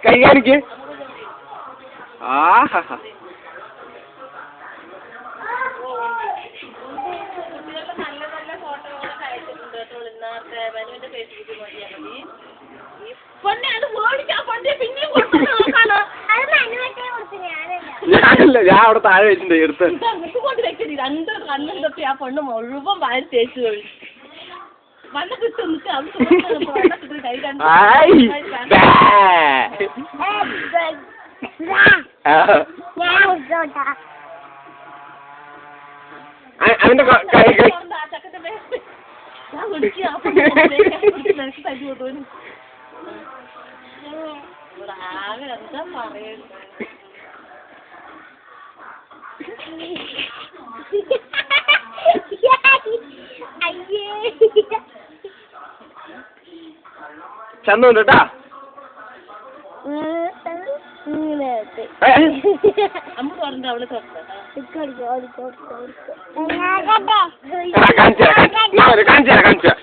കൈ കാണിക്ക്. ആഹാ ഞാനല്ല, ഞാൻ അവിടെ താഴെ വെച്ചിട്ടുണ്ട് എടുത്ത് രണ്ട് കണ്ണും തൊട്ടി ആ പെണ്ണ് മുഴുവൻ വാരി തേച്ചു വന്ന കിട്ടും അവന്റെ ആകെ എന്താ പറയുന്നത്. ചന്തുണ്ട് കേട്ടാ. അമ്മ തുറന്നു അവള് തുറന്നു കാണിച്ചു തരാം.